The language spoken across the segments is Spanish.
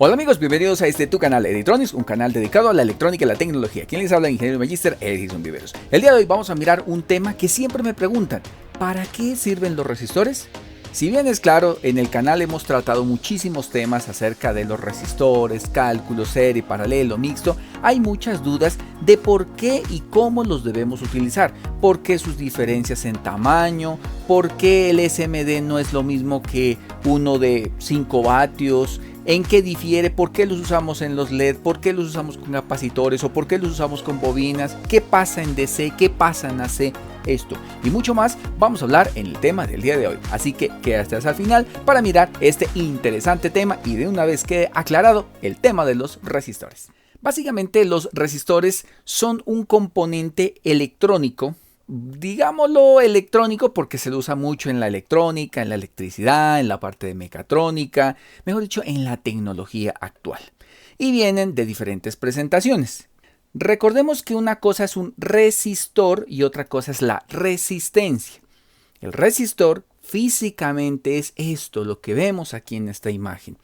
Hola amigos, bienvenidos a tu canal Editronics, un canal dedicado a la electrónica y la tecnología. Quien les habla, ingeniero magíster Edison Viveros. El día de hoy vamos a mirar un tema que siempre me preguntan: ¿para qué sirven los resistores? Si bien es claro, en el canal hemos tratado muchísimos temas acerca de los resistores, cálculo, serie, paralelo, mixto, hay muchas dudas de por qué y cómo los debemos utilizar, por qué sus diferencias en tamaño, por qué el SMD no es lo mismo que uno de 5 vatios, en qué difiere, por qué los usamos en los LED, por qué los usamos con capacitores o por qué los usamos con bobinas, qué pasa en DC, qué pasa en AC. Esto y mucho más vamos a hablar en el tema del día de hoy, así que quédate hasta el final para mirar este interesante tema y de una vez quede aclarado el tema de los resistores. Básicamente los resistores son un componente electrónico, digámoslo electrónico porque se lo usa mucho en la electrónica, en la electricidad, en la parte de mecatrónica, mejor dicho en la tecnología actual, y vienen de diferentes presentaciones. Recordemos que una cosa es un resistor y otra cosa es la resistencia. El resistor físicamente es esto, lo que vemos aquí en esta imagen.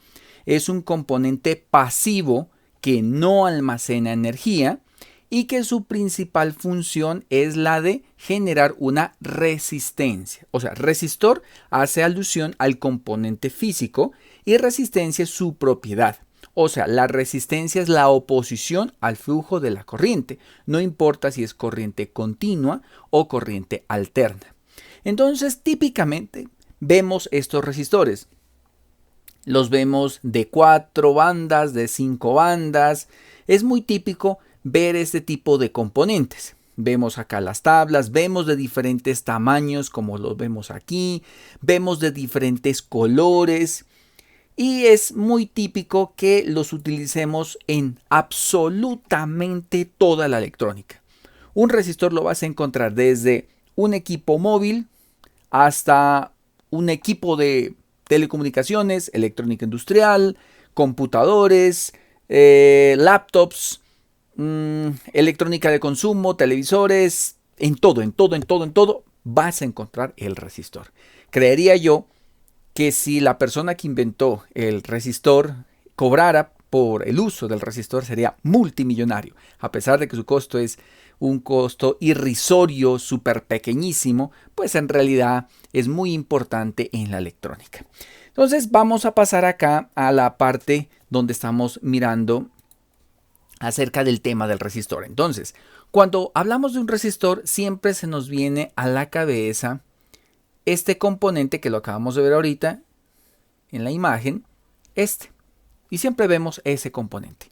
Es un componente pasivo que no almacena energía y que su principal función es la de generar una resistencia. O sea, resistor hace alusión al componente físico y resistencia es su propiedad. O sea, la resistencia es la oposición al flujo de la corriente. No importa si es corriente continua o corriente alterna. Entonces, típicamente vemos estos resistores. Los vemos de 4 bandas, de 5 bandas. Es muy típico ver este tipo de componentes. Vemos acá las tablas, vemos de diferentes tamaños como los vemos aquí. Vemos de diferentes colores. Y es muy típico que los utilicemos en absolutamente toda la electrónica. Un resistor lo vas a encontrar desde un equipo móvil hasta un equipo de telecomunicaciones, electrónica industrial, computadores, laptops, electrónica de consumo, televisores, en todo vas a encontrar el resistor. Creería yo que si la persona que inventó el resistor cobrara por el uso del resistor sería multimillonario, a pesar de que su costo es un costo irrisorio, súper pequeñísimo, pues en realidad es muy importante en la electrónica. Entonces vamos a pasar acá a la parte donde estamos mirando acerca del tema del resistor. Entonces, cuando hablamos de un resistor, siempre se nos viene a la cabeza este componente que lo acabamos de ver ahorita en la imagen, y siempre vemos ese componente.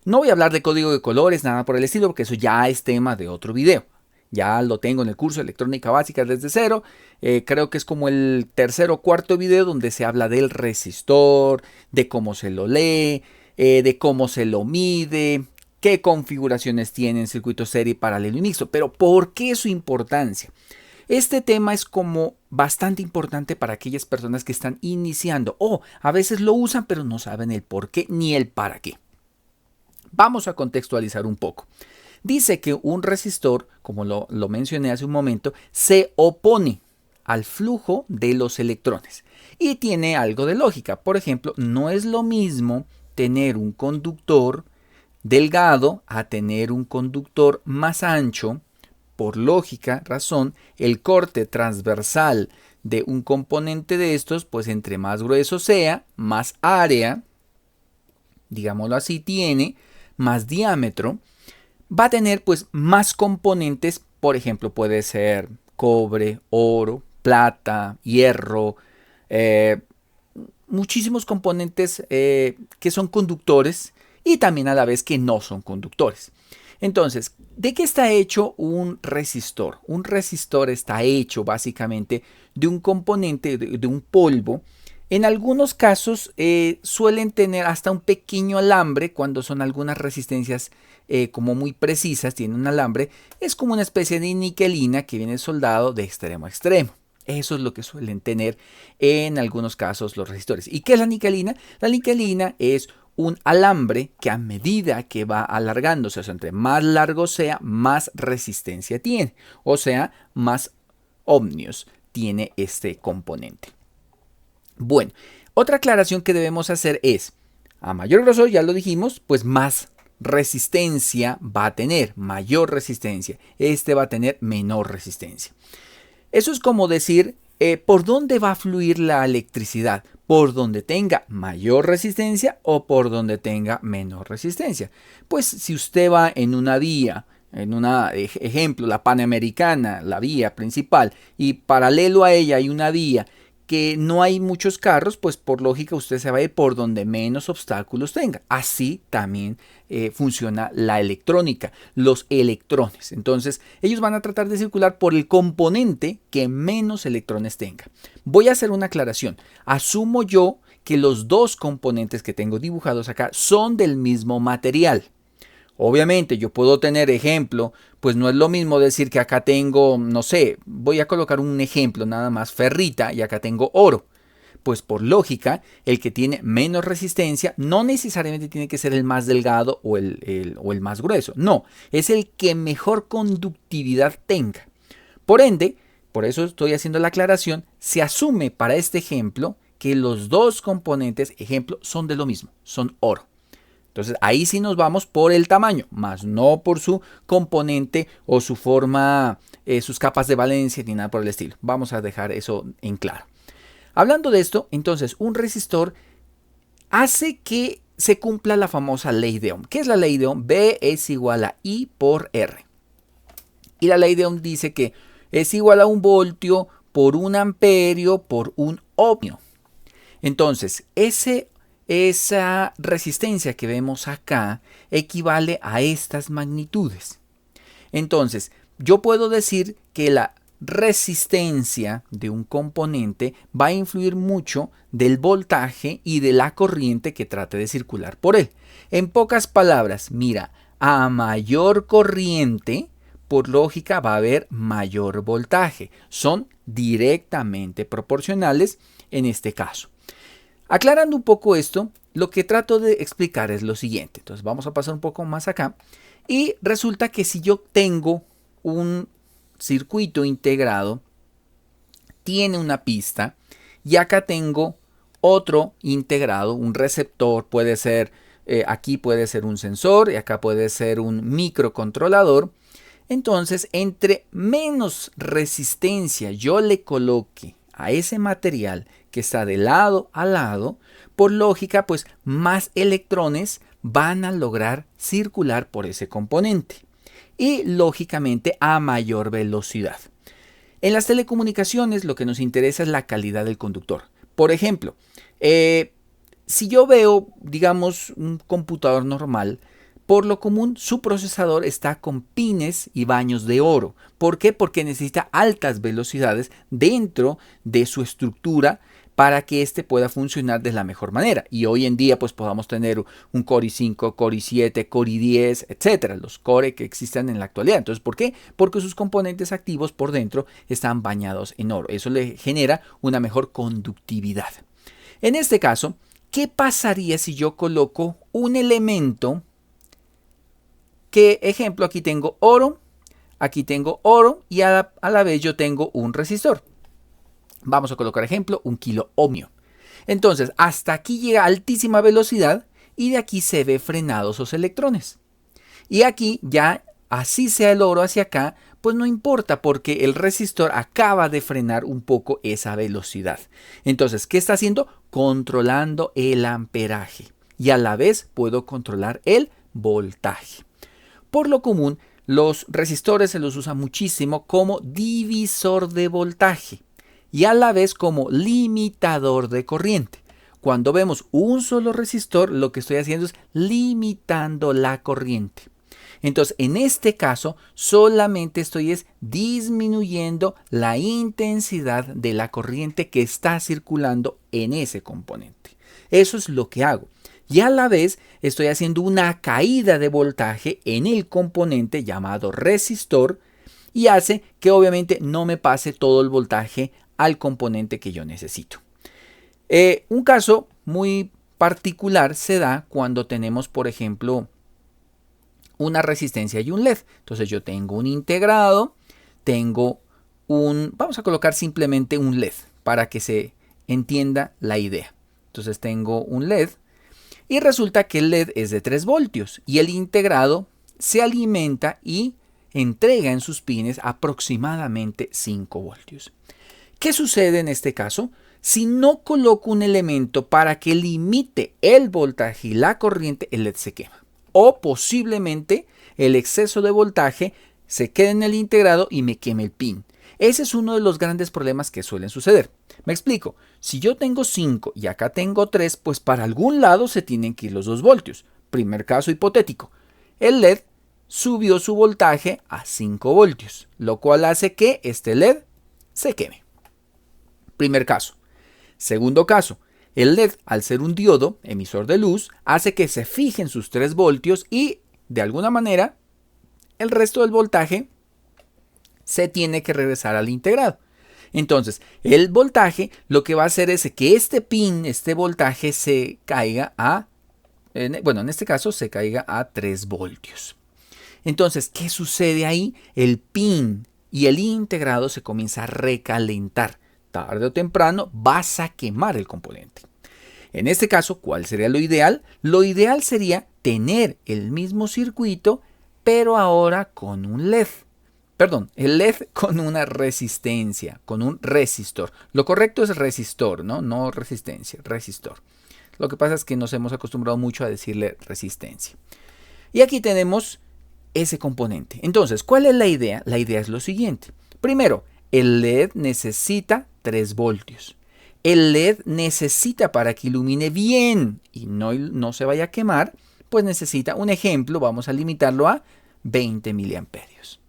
No voy a hablar de código de colores, nada por el estilo, porque eso ya es tema de otro video. Ya lo tengo en el curso de electrónica básica desde cero. Creo que es como el tercer o cuarto video donde se habla del resistor, de cómo se lo lee, de cómo se lo mide, qué configuraciones tiene en circuito serie, paralelo y mixto. Pero ¿por qué su importancia? Este tema es como bastante importante para aquellas personas que están iniciando o a veces lo usan pero no saben el por qué ni el para qué. Vamos a contextualizar un poco. Dice que un resistor, como lo mencioné hace un momento, se opone al flujo de los electrones y tiene algo de lógica. Por ejemplo, no es lo mismo tener un conductor delgado a tener un conductor más ancho. Por lógica, razón, el corte transversal de un componente de estos, pues entre más grueso sea, más área, digámoslo así, tiene, más diámetro, va a tener pues más componentes. Por ejemplo, puede ser cobre, oro, plata, hierro, muchísimos componentes que son conductores y también a la vez que no son conductores. Entonces, ¿de qué está hecho un resistor? Un resistor está hecho básicamente de un componente, de un polvo. En algunos casos suelen tener hasta un pequeño alambre cuando son algunas resistencias como muy precisas, tienen un alambre. Es como una especie de niquelina que viene soldado de extremo a extremo. Eso es lo que suelen tener en algunos casos los resistores. ¿Y qué es la niquelina? La niquelina es un alambre que a medida que va alargándose, o sea, entre más largo sea, más resistencia tiene, o sea, más ohmios tiene este componente. Bueno, otra aclaración que debemos hacer es, A mayor grosor, ya lo dijimos, pues más resistencia va a tener, mayor resistencia. Este va a tener menor resistencia. Eso es como decir, ¿por dónde va a fluir la electricidad? ¿Por donde tenga mayor resistencia o por donde tenga menor resistencia? Pues si usted va en una vía, en una, ejemplo, la Panamericana, la vía principal, y paralelo a ella hay una vía que no hay muchos carros, pues por lógica usted se va a ir por donde menos obstáculos tenga. Así también funciona la electrónica, los electrones. Entonces ellos van a tratar de circular por el componente que menos electrones tenga. Voy a hacer una aclaración. Asumo yo que los dos componentes que tengo dibujados acá son del mismo material. Obviamente yo puedo tener ejemplo, pues no es lo mismo decir que acá tengo, no sé, voy a colocar un ejemplo nada más, ferrita, y acá tengo oro. Pues por lógica, el que tiene menos resistencia no necesariamente tiene que ser el más delgado o el más grueso. No, es el que mejor conductividad tenga. Por ende, por eso estoy haciendo la aclaración, se asume para este ejemplo que los dos componentes, ejemplo, son de lo mismo, son oro. Entonces ahí sí nos vamos por el tamaño, más no por su componente o su forma, sus capas de valencia ni nada por el estilo. Vamos a dejar eso en claro. Hablando de esto, entonces un resistor hace que se cumpla la famosa ley de Ohm. ¿Qué es la ley de Ohm? B es igual a I por R. Y la ley de Ohm dice que es igual a un voltio por un amperio por un ohmio. Entonces, esa resistencia que vemos acá equivale a estas magnitudes. Entonces, yo puedo decir que la resistencia de un componente va a influir mucho del voltaje y de la corriente que trate de circular por él. En pocas palabras, mira, a mayor corriente, por lógica va a haber mayor voltaje. Son directamente proporcionales en este caso. Aclarando un poco esto, lo que trato de explicar es lo siguiente. Entonces vamos a pasar un poco más acá. Y resulta que si yo tengo un circuito integrado, tiene una pista, y acá tengo otro integrado, un receptor, puede ser, aquí puede ser un sensor, y acá puede ser un microcontrolador. Entonces, entre menos resistencia yo le coloque a ese material que está de lado a lado, por lógica, pues más electrones van a lograr circular por ese componente y lógicamente a mayor velocidad. En las telecomunicaciones lo que nos interesa es la calidad del conductor. Por ejemplo, si yo veo, digamos, un computador normal, por lo común su procesador está con pines y baños de oro. ¿Por qué? Porque necesita altas velocidades dentro de su estructura para que éste pueda funcionar de la mejor manera. Y hoy en día pues podamos tener un Core i5, Core i7, Core i10, etcétera, los Core que existen en la actualidad. Entonces, ¿por qué? Porque sus componentes activos por dentro están bañados en oro. Eso le genera una mejor conductividad. En este caso, ¿qué pasaría si yo coloco un elemento que, ejemplo, aquí tengo oro y a la vez yo tengo un resistor? Vamos a colocar ejemplo, un kilo ohmio. Entonces, hasta aquí llega a altísima velocidad y de aquí se ve frenados esos electrones. Y aquí ya, así sea el oro hacia acá, pues no importa porque el resistor acaba de frenar un poco esa velocidad. Entonces, ¿qué está haciendo? Controlando el amperaje y a la vez puedo controlar el voltaje. Por lo común, los resistores se los usa muchísimo como divisor de voltaje y a la vez como limitador de corriente. Cuando vemos un solo resistor, lo que estoy haciendo es limitando la corriente. Entonces, en este caso, solamente estoy disminuyendo la intensidad de la corriente que está circulando en ese componente. Eso es lo que hago. Y a la vez estoy haciendo una caída de voltaje en el componente llamado resistor y hace que obviamente no me pase todo el voltaje al componente que yo necesito. Un caso muy particular se da cuando tenemos, por ejemplo, una resistencia y un LED. Entonces yo tengo un integrado, vamos a colocar simplemente un LED para que se entienda la idea. Entonces tengo un LED. Y resulta que el LED es de 3 voltios y el integrado se alimenta y entrega en sus pines aproximadamente 5 voltios. ¿Qué sucede en este caso? Si no coloco un elemento para que limite el voltaje y la corriente, el LED se quema. O posiblemente el exceso de voltaje se quede en el integrado y me queme el pin. Ese es uno de los grandes problemas que suelen suceder. Me explico. Si yo tengo 5 y acá tengo 3, pues para algún lado se tienen que ir los 2 voltios. Primer caso hipotético. El LED subió su voltaje a 5 voltios, lo cual hace que este LED se queme. Primer caso. Segundo caso. El LED, al ser un diodo, emisor de luz, hace que se fijen sus 3 voltios y, de alguna manera, el resto del voltaje se tiene que regresar al integrado. Entonces, el voltaje lo que va a hacer es que este pin, este voltaje se caiga a, en este caso se caiga a 3 voltios. Entonces, ¿qué sucede ahí? El pin y el integrado se comienza a recalentar. Tarde o temprano vas a quemar el componente. En este caso, ¿cuál sería lo ideal? Lo ideal sería tener el mismo circuito, pero ahora con un LED. Perdón, el LED con una resistencia, con un resistor. Lo correcto es resistor, ¿no? No resistencia, resistor. Lo que pasa es que nos hemos acostumbrado mucho a decirle resistencia. Y aquí tenemos ese componente. Entonces, ¿cuál es la idea? La idea es lo siguiente. Primero, el LED necesita 3 voltios. El LED necesita, para que ilumine bien y no se vaya a quemar, pues necesita un ejemplo, vamos a limitarlo a 20 miliamperios.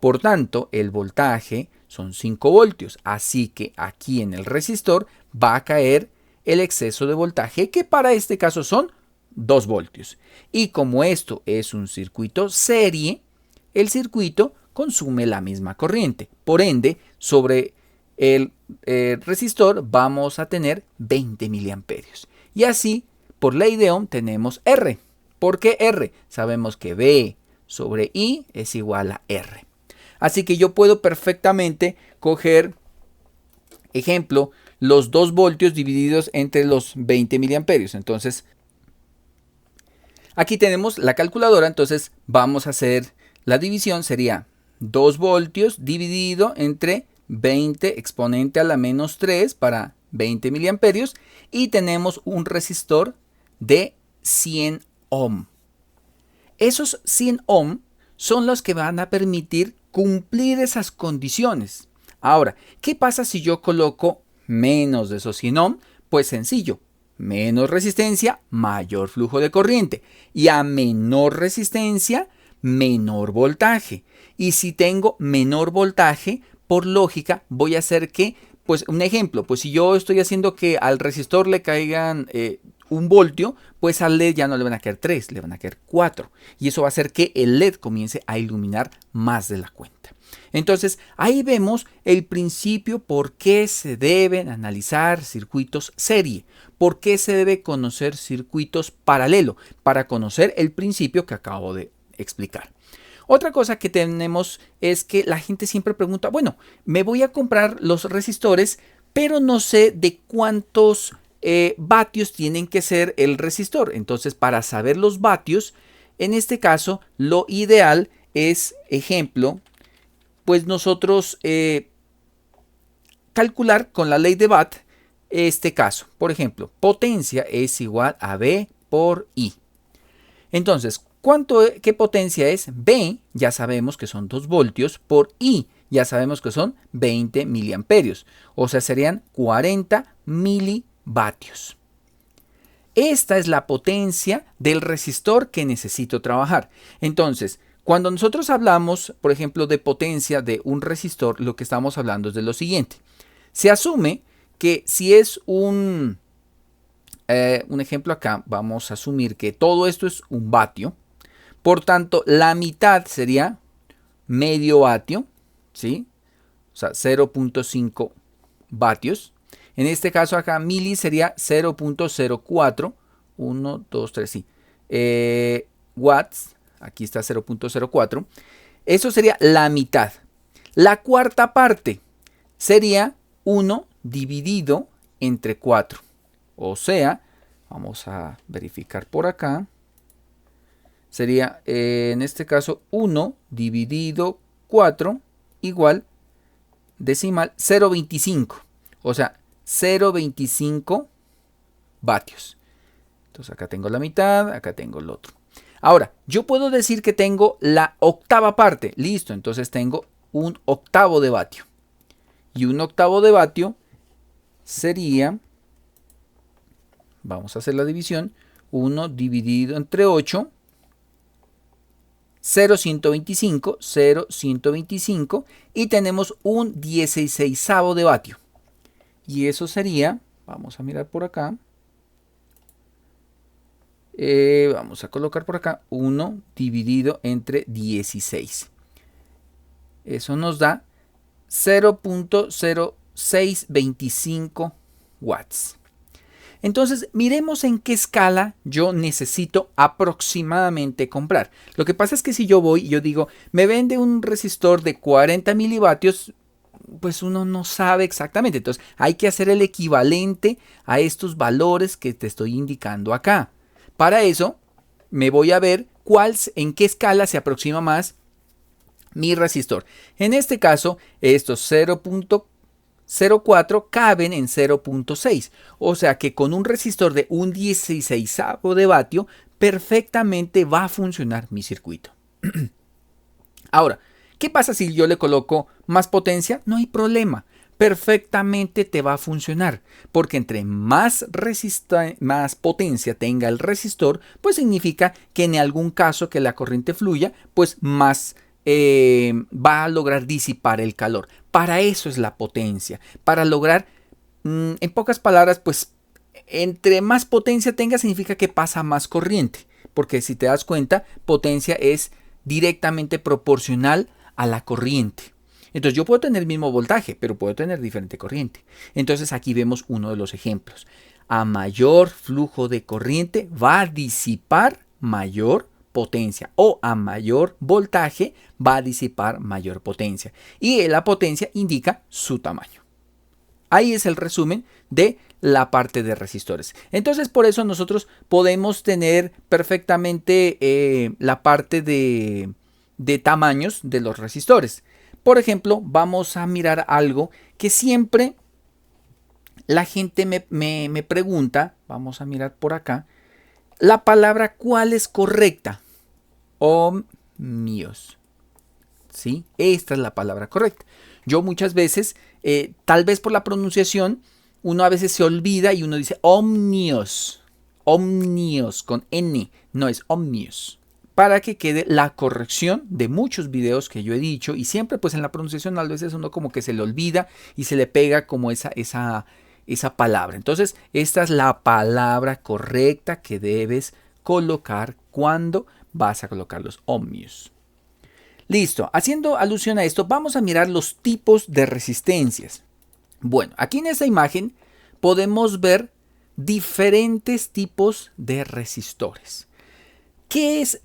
Por tanto, el voltaje son 5 voltios, así que aquí en el resistor va a caer el exceso de voltaje, que para este caso son 2 voltios. Y como esto es un circuito serie, el circuito consume la misma corriente. Por ende, sobre el resistor vamos a tener 20 miliamperios. Y así, por ley de Ohm, tenemos R. ¿Por qué R? Sabemos que V sobre I es igual a R. Así que yo puedo perfectamente coger, ejemplo, los 2 voltios divididos entre los 20 miliamperios. Entonces, aquí tenemos la calculadora. Entonces, vamos a hacer la división. Sería 2 voltios dividido entre 20 exponente a la menos 3 para 20 miliamperios. Y tenemos un resistor de 100 ohm. Esos 100 ohm son los que van a permitir cumplir esas condiciones. Ahora, ¿qué pasa si yo coloco menos de esos 100 ohm? Pues sencillo, menos resistencia, mayor flujo de corriente. Y a menor resistencia, menor voltaje. Y si tengo menor voltaje, por lógica, voy a hacer que, pues un ejemplo, pues si yo estoy haciendo que al resistor le caigan 1 voltio, pues al LED ya no le van a caer 3, le van a caer 4. Y eso va a hacer que el LED comience a iluminar más de la cuenta. Entonces, ahí vemos el principio por qué se deben analizar circuitos serie. ¿Por qué se debe conocer circuitos paralelo? Para conocer el principio que acabo de explicar. Otra cosa que tenemos es que la gente siempre pregunta, bueno, me voy a comprar los resistores, pero no sé de cuántos vatios tienen que ser el resistor. Entonces, para saber los vatios, en este caso, lo ideal es, ejemplo, pues nosotros calcular con la ley de Watt este caso. Por ejemplo, potencia es igual a V por I. Entonces, ¿qué potencia es? V, ya sabemos que son 2 voltios, por I, ya sabemos que son 20 miliamperios. O sea, serían 40 milivatios. Esta es la potencia del resistor que necesito trabajar. Entonces, cuando nosotros hablamos, por ejemplo, de potencia de un resistor, lo que estamos hablando es de lo siguiente. Se asume que si es un ejemplo acá, vamos a asumir que todo esto es un vatio. Por tanto, la mitad sería medio vatio, ¿sí? O sea, 0.5 vatios. En este caso acá, mili sería 0.04, 1, 2, 3, sí. Watts, aquí está 0.04. Eso sería la mitad. La cuarta parte sería 1 dividido entre 4. O sea, Vamos a verificar por acá. Sería en este caso 1 dividido 4 igual decimal 0.25. O sea, 0.25 vatios. Entonces acá tengo la mitad, acá tengo el otro. Ahora, yo puedo decir que tengo la octava parte. Listo, entonces tengo un octavo de vatio. Y un octavo de vatio sería, vamos a hacer la división, 1 dividido entre 8, 0.125, 0.125, y tenemos un 16avo de vatio. Y eso sería, vamos a mirar por acá, vamos a colocar por acá 1 dividido entre 16. Eso nos da 0.0625 watts. Entonces, miremos en qué escala yo necesito aproximadamente comprar. Lo que pasa es que si yo voy y yo digo, me vende un resistor de 40 milivatios, pues uno no sabe exactamente. Entonces, hay que hacer el equivalente a estos valores que te estoy indicando acá. Para eso, me voy a ver en qué escala se aproxima más mi resistor. En este caso, estos 0.04 caben en 0.6. O sea que con un resistor de un 16avo de vatio, perfectamente va a funcionar mi circuito. Ahora, ¿qué pasa si yo le coloco más potencia? No hay problema. Perfectamente te va a funcionar, porque entre más potencia tenga el resistor, pues significa que en algún caso que la corriente fluya, pues más va a lograr disipar el calor. Para eso es la potencia, para lograr, en pocas palabras, pues entre más potencia tenga significa que pasa más corriente, porque si te das cuenta, potencia es directamente proporcional a la corriente. Entonces yo puedo tener el mismo voltaje, pero puedo tener diferente corriente. Entonces aquí vemos uno de los ejemplos. A mayor flujo de corriente va a disipar mayor potencia, o a mayor voltaje va a disipar mayor potencia. Y la potencia indica su tamaño. Ahí es el resumen de la parte de resistores. Entonces por eso nosotros podemos tener perfectamente la parte de tamaños de los resistores. Por ejemplo, vamos a mirar algo que siempre la gente me pregunta. Vamos a mirar por acá. La palabra ¿cuál es correcta? Ohmios. ¿Sí? Esta es la palabra correcta. Yo muchas veces, tal vez por la pronunciación, uno a veces se olvida y uno dice ohmios. Ohmios con N. No es ohmios. Para que quede la corrección de muchos videos que yo he dicho, y siempre pues en la pronunciación a veces uno como que se le olvida y se le pega como esa palabra. Entonces esta es la palabra correcta que debes colocar cuando vas a colocar los ohmios. Listo, haciendo alusión a esto, vamos a mirar los tipos de resistencias. Bueno, aquí en esta imagen podemos ver diferentes tipos de resistores. ¿Qué es?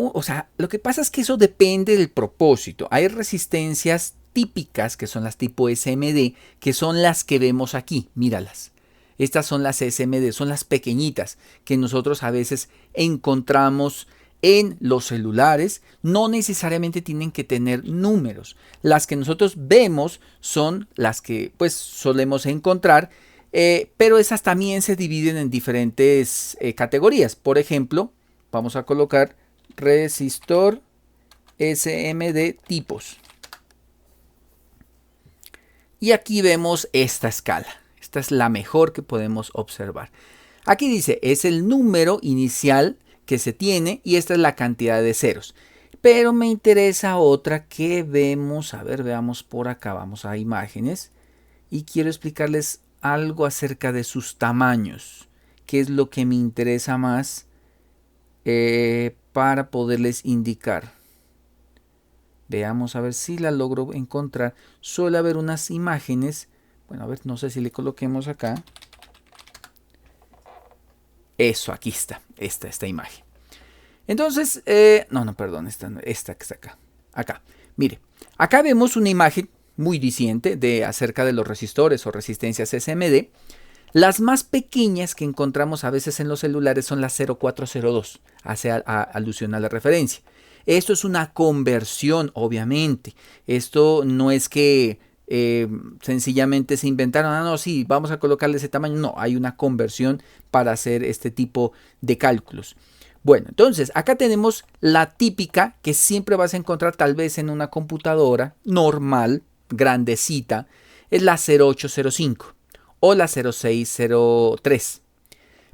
O sea, lo que pasa es que eso depende del propósito. Hay resistencias típicas que son las tipo SMD, que son las que vemos aquí. Míralas. Estas son las SMD, son las pequeñitas que nosotros a veces encontramos en los celulares. No necesariamente tienen que tener números. Las que nosotros vemos son las que pues solemos encontrar, pero esas también se dividen en diferentes categorías. Por ejemplo, vamos a colocar resistor SMD tipos. Y aquí vemos esta escala. Esta es la mejor que podemos observar. Aquí dice, es el número inicial que se tiene y esta es la cantidad de ceros. Pero me interesa otra que vemos. A ver, veamos por acá. Vamos a imágenes. Y quiero explicarles algo acerca de sus tamaños. ¿Qué es lo que me interesa más? Para poderles indicar. Veamos a ver si la logro encontrar. Suele haber unas imágenes. Bueno, a ver, no sé si le coloquemos acá. Eso, aquí está. Esta imagen. Entonces, perdón. Esta que está acá. Acá. Mire, acá vemos una imagen muy diciente acerca de los resistores o resistencias SMD. Las más pequeñas que encontramos a veces en los celulares son las 0402, hace alusión a la referencia. Esto es una conversión, obviamente. Esto no es que sencillamente se inventaron, no, sí, vamos a colocarle ese tamaño. No, hay una conversión para hacer este tipo de cálculos. Bueno, entonces acá tenemos la típica que siempre vas a encontrar tal vez en una computadora normal, grandecita, es la 0805 o la 0603.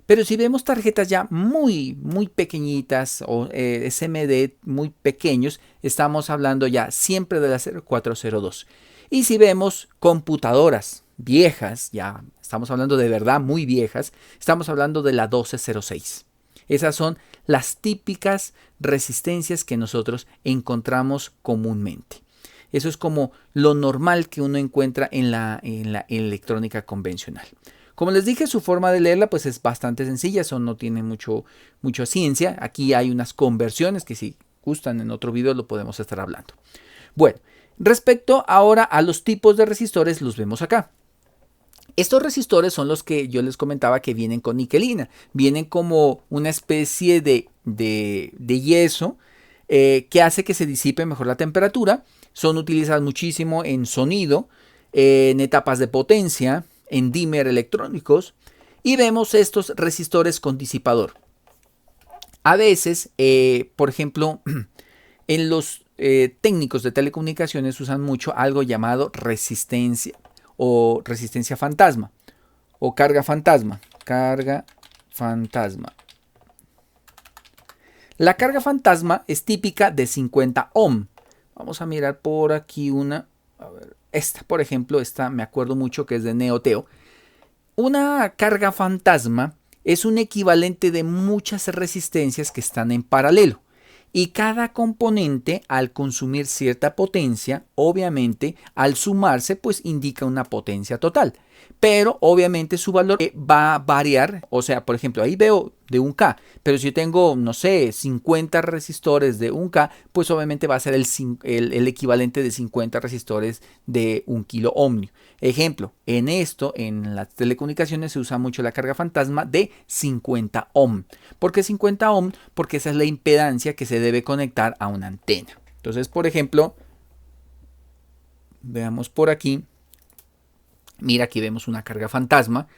Pero si vemos tarjetas ya muy pequeñitas o SMD muy pequeños, estamos hablando ya siempre de la 0402. Y si vemos computadoras viejas, ya estamos hablando de verdad muy viejas, estamos hablando de la 1206. Esas son las típicas resistencias que nosotros encontramos comúnmente. Eso es como lo normal que uno encuentra en la electrónica convencional. Como les dije, su forma de leerla pues es bastante sencilla, eso no tiene mucha ciencia. Aquí hay unas conversiones que si gustan en otro video lo podemos estar hablando. Bueno, respecto ahora a los tipos de resistores, los vemos acá. Estos resistores son los que yo les comentaba que vienen con niquelina. Vienen como una especie de yeso que hace que se disipe mejor la temperatura. Son utilizados muchísimo en sonido, en etapas de potencia, en dimmer electrónicos. Y vemos estos resistores con disipador. A veces, por ejemplo, en los técnicos de telecomunicaciones usan mucho algo llamado resistencia o resistencia fantasma o carga fantasma. La carga fantasma es típica de 50 ohm. Vamos a mirar por aquí una. A ver, esta, por ejemplo, esta me acuerdo mucho que es de Neoteo. Una carga fantasma es un equivalente de muchas resistencias que están en paralelo. Y cada componente, al consumir cierta potencia, obviamente, al sumarse, pues indica una potencia total. Pero, obviamente, su valor va a variar. O sea, por ejemplo, ahí veo de 1K. Pero si yo tengo, no sé, 50 resistores de 1K, pues obviamente va a ser el equivalente de 50 resistores de 1 kilo ohmio. Ejemplo, en las telecomunicaciones se usa mucho la carga fantasma de 50 ohm. ¿Por qué 50 ohm? Porque esa es la impedancia que se debe conectar a una antena. Entonces, por ejemplo, veamos por aquí. Mira, aquí vemos una carga fantasma.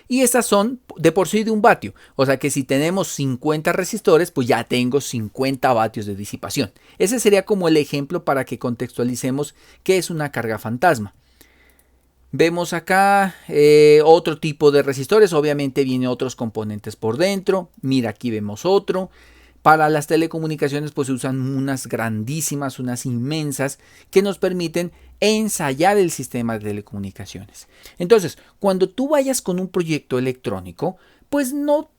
Y estas son de por sí de 1 vatio. O sea que si tenemos 50 resistores, pues ya tengo 50 vatios de disipación. Ese sería como el ejemplo para que contextualicemos qué es una carga fantasma. Vemos acá otro tipo de resistores. Obviamente vienen otros componentes por dentro. Mira, aquí vemos otro. Para las telecomunicaciones pues se usan unas grandísimas, unas inmensas que nos permiten ensayar el sistema de telecomunicaciones. Entonces, cuando tú vayas con un proyecto electrónico, pues no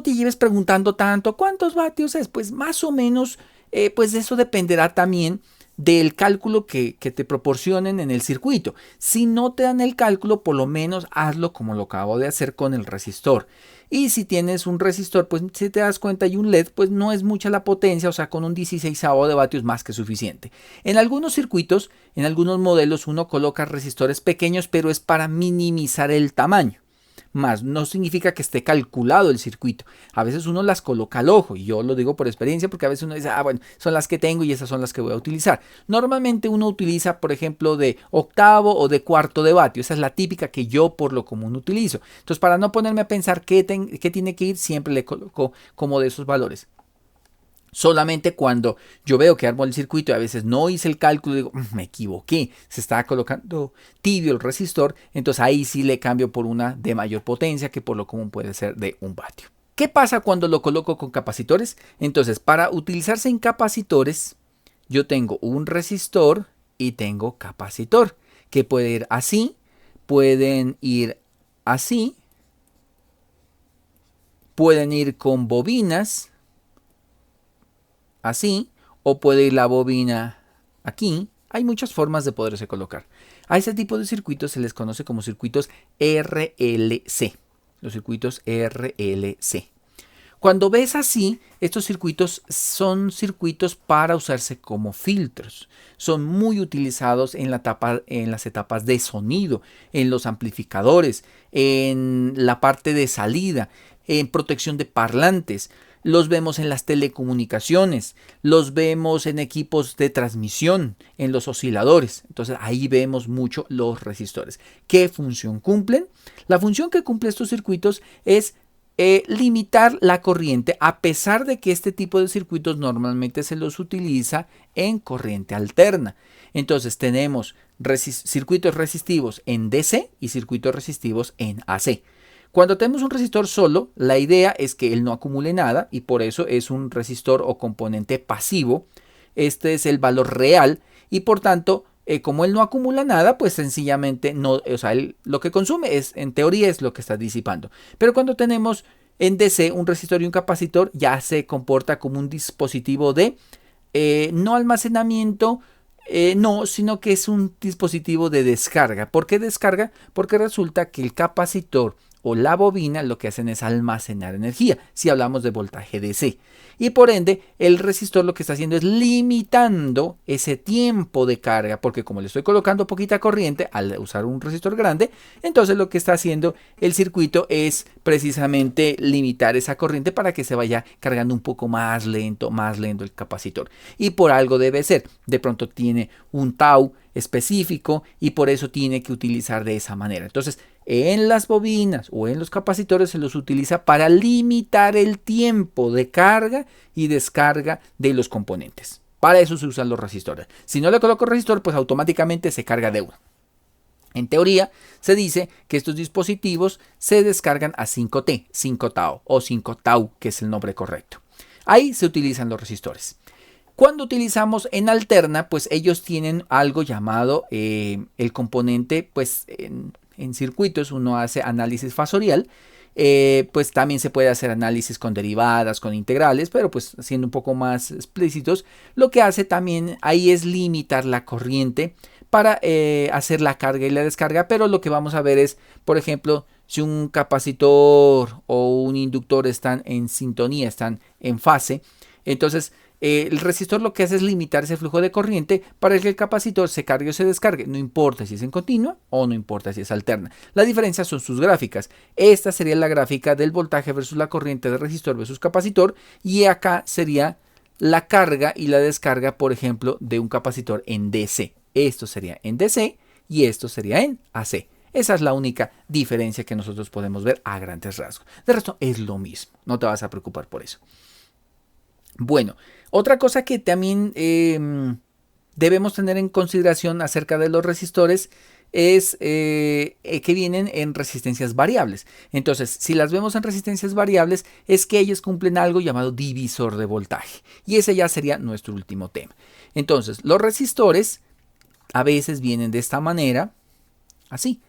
te lleves preguntando tanto cuántos vatios es. Pues más o menos, pues eso dependerá también del cálculo que te proporcionen en el circuito. Si no te dan el cálculo, por lo menos hazlo como lo acabo de hacer con el resistor. Y si tienes un resistor, pues si te das cuenta y un LED, pues no es mucha la potencia, o sea, con un 16avo de vatios más que suficiente. En algunos circuitos, en algunos modelos, uno coloca resistores pequeños, pero es para minimizar el tamaño. Más no significa que esté calculado el circuito. A veces uno las coloca al ojo, y yo lo digo por experiencia porque a veces uno dice, bueno, son las que tengo y esas son las que voy a utilizar. Normalmente uno utiliza, por ejemplo, de octavo o de cuarto de vatio. Esa es la típica que yo por lo común utilizo. Entonces, para no ponerme a pensar qué tiene que ir, siempre le coloco como de esos valores. Solamente cuando yo veo que armo el circuito y a veces no hice el cálculo, digo, me equivoqué, se estaba colocando tibio el resistor, entonces ahí sí le cambio por una de mayor potencia que por lo común puede ser de 1 vatio. ¿Qué pasa cuando lo coloco con capacitores? Entonces, para utilizarse en capacitores, yo tengo un resistor y tengo capacitor, que puede ir así, pueden ir así, pueden ir con bobinas, así, o puede ir la bobina aquí. Hay muchas formas de poderse colocar. A ese tipo de circuitos se les conoce como circuitos RLC. Los circuitos RLC. Cuando ves así, estos circuitos son circuitos para usarse como filtros. Son muy utilizados en las etapas de sonido, en los amplificadores, en la parte de salida, en protección de parlantes. Los vemos en las telecomunicaciones, los vemos en equipos de transmisión, en los osciladores. Entonces ahí vemos mucho los resistores. ¿Qué función cumplen? La función que cumplen estos circuitos es limitar la corriente, a pesar de que este tipo de circuitos normalmente se los utiliza en corriente alterna. Entonces tenemos circuitos resistivos en DC y circuitos resistivos en AC. Cuando tenemos un resistor solo, la idea es que él no acumule nada y por eso es un resistor o componente pasivo. Este es el valor real y por tanto, como él no acumula nada, pues sencillamente no, o sea, él lo que consume es, en teoría, es lo que está disipando. Pero cuando tenemos en DC un resistor y un capacitor, ya se comporta como un dispositivo de no almacenamiento, no, sino que es un dispositivo de descarga. ¿Por qué descarga? Porque resulta que el capacitor o la bobina lo que hacen es almacenar energía, si hablamos de voltaje DC. Y por ende, el resistor lo que está haciendo es limitando ese tiempo de carga, porque como le estoy colocando poquita corriente al usar un resistor grande, entonces lo que está haciendo el circuito es precisamente limitar esa corriente para que se vaya cargando un poco más lento el capacitor. Y por algo debe ser, de pronto tiene un tau específico y por eso tiene que utilizar de esa manera. Entonces, en las bobinas o en los capacitores se los utiliza para limitar el tiempo de carga y descarga de los componentes. Para eso se usan los resistores. Si no le coloco resistor, pues automáticamente se carga de uno. En teoría, se dice que estos dispositivos se descargan a 5T, 5 tau o 5 tau, que es el nombre correcto. Ahí se utilizan los resistores. Cuando utilizamos en alterna, pues ellos tienen algo llamado el componente, pues en circuitos uno hace análisis fasorial, pues también se puede hacer análisis con derivadas, con integrales, pero pues siendo un poco más explícitos, lo que hace también ahí es limitar la corriente para hacer la carga y la descarga, pero lo que vamos a ver es, por ejemplo, si un capacitor o un inductor están en sintonía, están en fase, entonces el resistor lo que hace es limitar ese flujo de corriente para que el capacitor se cargue o se descargue, no importa si es en continua o no importa si es alterna. La diferencia son sus gráficas. Esta sería la gráfica del voltaje versus la corriente de resistor versus capacitor y acá sería la carga y la descarga, por ejemplo, de un capacitor en DC. Esto sería en DC y esto sería en AC. Esa es la única diferencia que nosotros podemos ver a grandes rasgos. De resto es lo mismo, no te vas a preocupar por eso. Bueno, otra cosa que también debemos tener en consideración acerca de los resistores es que vienen en resistencias variables. Entonces, si las vemos en resistencias variables, es que ellos cumplen algo llamado divisor de voltaje. Y ese ya sería nuestro último tema. Entonces, los resistores a veces vienen de esta manera, así.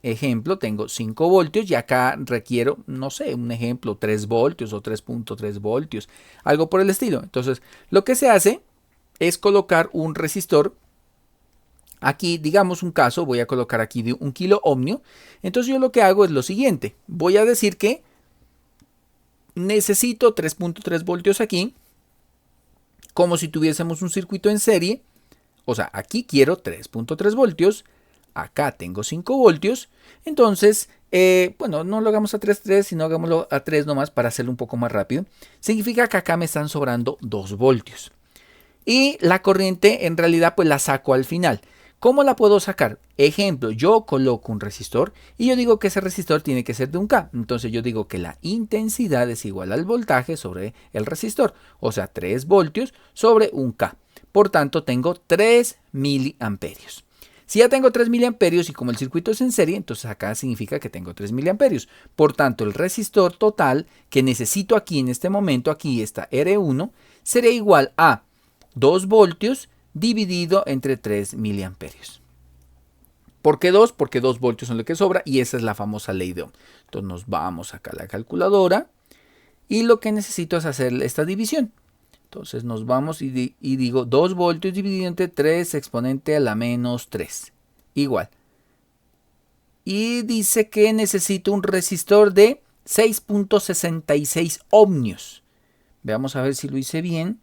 Ejemplo, tengo 5 voltios y acá requiero, no sé, un ejemplo, 3 voltios o 3.3 voltios, algo por el estilo. Entonces, lo que se hace es colocar un resistor. Aquí, digamos un caso, voy a colocar aquí de 1 kilo ohmio. Entonces, yo lo que hago es lo siguiente. Voy a decir que necesito 3.3 voltios aquí, como si tuviésemos un circuito en serie. O sea, aquí quiero 3.3 voltios. Acá tengo 5 voltios, entonces, bueno, no lo hagamos a 3.3, sino hagámoslo a 3 nomás para hacerlo un poco más rápido. Significa que acá me están sobrando 2 voltios. Y la corriente en realidad pues la saco al final. ¿Cómo la puedo sacar? Ejemplo, yo coloco un resistor y yo digo que ese resistor tiene que ser de 1K. Entonces yo digo que la intensidad es igual al voltaje sobre el resistor. O sea, 3 voltios sobre 1K. Por tanto, tengo 3 miliamperios. Si ya tengo 3 miliamperios y como el circuito es en serie, entonces acá significa que tengo 3 miliamperios. Por tanto, el resistor total que necesito aquí en este momento, aquí está R1, sería igual a 2 voltios dividido entre 3 miliamperios. ¿Por qué 2? Porque 2 voltios son lo que sobra y esa es la famosa ley de Ohm. Entonces nos vamos acá a la calculadora y lo que necesito es hacer esta división. Entonces nos vamos y digo 2 voltios dividido entre 3 exponente a la menos 3. Igual. Y dice que necesito un resistor de 6.66 ohmios. Veamos a ver si lo hice bien.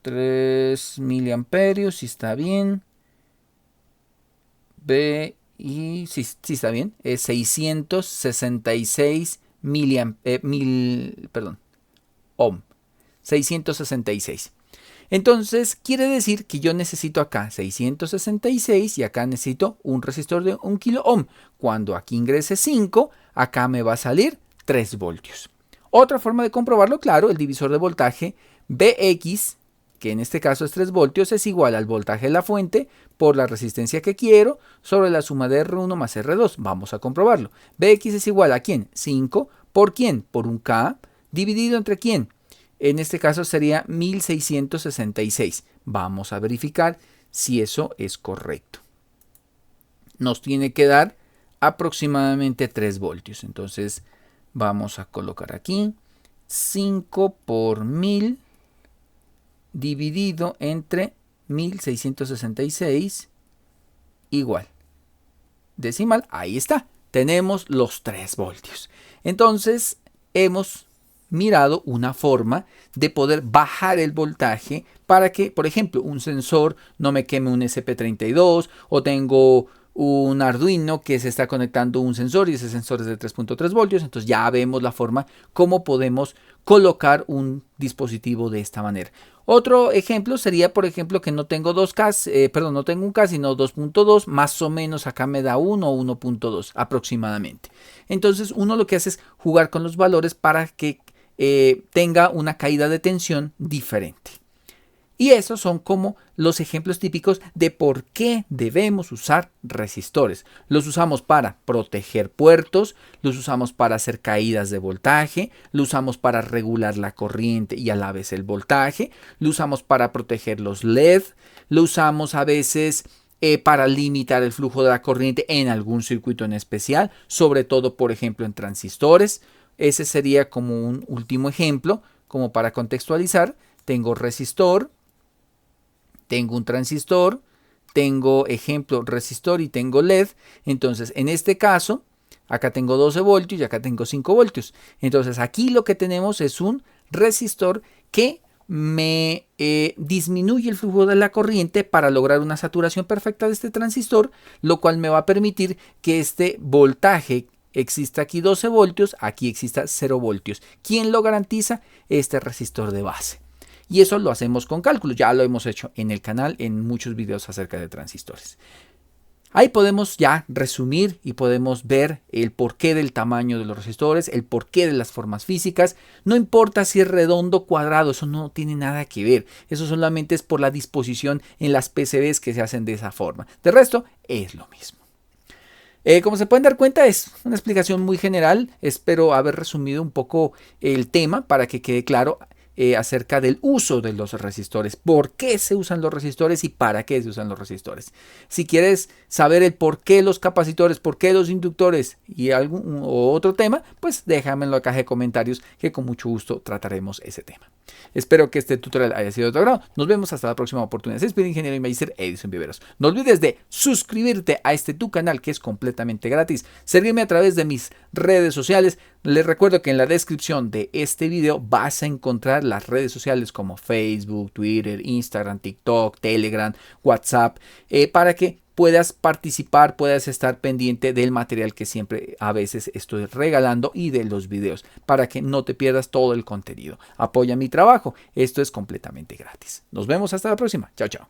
3 miliamperios, si está bien. B y si está bien. Es 666 ohm. 666. Entonces quiere decir que yo necesito acá 666 y acá necesito un resistor de 1 kilo ohm. Cuando aquí ingrese 5, acá me va a salir 3 voltios. Otra forma de comprobarlo, claro, el divisor de voltaje Vx, que en este caso es 3 voltios, es igual al voltaje de la fuente por la resistencia que quiero sobre la suma de R1 más R2. Vamos a comprobarlo. Vx es igual a ¿quién? 5. ¿Por quién? Por un K dividido entre ¿quién? En este caso sería 1666. Vamos a verificar si eso es correcto. Nos tiene que dar aproximadamente 3 voltios. Entonces vamos a colocar aquí 5 por 1000 dividido entre 1666 igual. Decimal, ahí está. Tenemos los 3 voltios. Entonces hemos mirado una forma de poder bajar el voltaje para que, por ejemplo, un sensor no me queme un SP32 o tengo un Arduino que se está conectando a un sensor y ese sensor es de 3.3 voltios. Entonces ya vemos la forma cómo podemos colocar un dispositivo de esta manera. Otro ejemplo sería, por ejemplo, que no tengo no tengo un K, sino 2.2, más o menos acá me da 1 o 1.2 aproximadamente. Entonces uno lo que hace es jugar con los valores para que tenga una caída de tensión diferente. Y esos son como los ejemplos típicos de por qué debemos usar resistores. Los usamos para proteger puertos, los usamos para hacer caídas de voltaje, lo usamos para regular la corriente y a la vez el voltaje, lo usamos para proteger los LED, lo usamos a veces para limitar el flujo de la corriente en algún circuito en especial, sobre todo por ejemplo en transistores. Ese sería como un último ejemplo, como para contextualizar. Tengo resistor, tengo un transistor, tengo ejemplo resistor y tengo LED. Entonces en este caso acá tengo 12 voltios y acá tengo 5 voltios. Entonces aquí lo que tenemos es un resistor que me disminuye el flujo de la corriente para lograr una saturación perfecta de este transistor, lo cual me va a permitir que este voltaje exista aquí 12 voltios, aquí exista 0 voltios. ¿Quién lo garantiza? Este resistor de base. Y eso lo hacemos con cálculos, ya lo hemos hecho en el canal en muchos videos acerca de transistores. Ahí podemos ya resumir y podemos ver el porqué del tamaño de los resistores, el porqué de las formas físicas. No importa si es redondo o cuadrado, eso no tiene nada que ver. Eso solamente es por la disposición en las PCBs que se hacen de esa forma. De resto, es lo mismo. Como se pueden dar cuenta, es una explicación muy general. Espero haber resumido un poco el tema para que quede claro acerca del uso de los resistores, por qué se usan los resistores y para qué se usan los resistores. Si quieres saber el por qué los capacitores, por qué los inductores y algún otro tema, pues déjame en la caja de comentarios que con mucho gusto trataremos ese tema. Espero que este tutorial haya sido de tu agrado. Nos vemos hasta la próxima oportunidad. Se despide ingeniero y magíster Edison Viveros. No olvides de suscribirte a tu canal que es completamente gratis. Seguirme a través de mis redes sociales. Les recuerdo que en la descripción de este video vas a encontrar las redes sociales como Facebook, Twitter, Instagram, TikTok, Telegram, WhatsApp, para que puedas participar, puedas estar pendiente del material que siempre a veces estoy regalando y de los videos para que no te pierdas todo el contenido. Apoya mi trabajo, esto es completamente gratis. Nos vemos hasta la próxima. Chao, chao.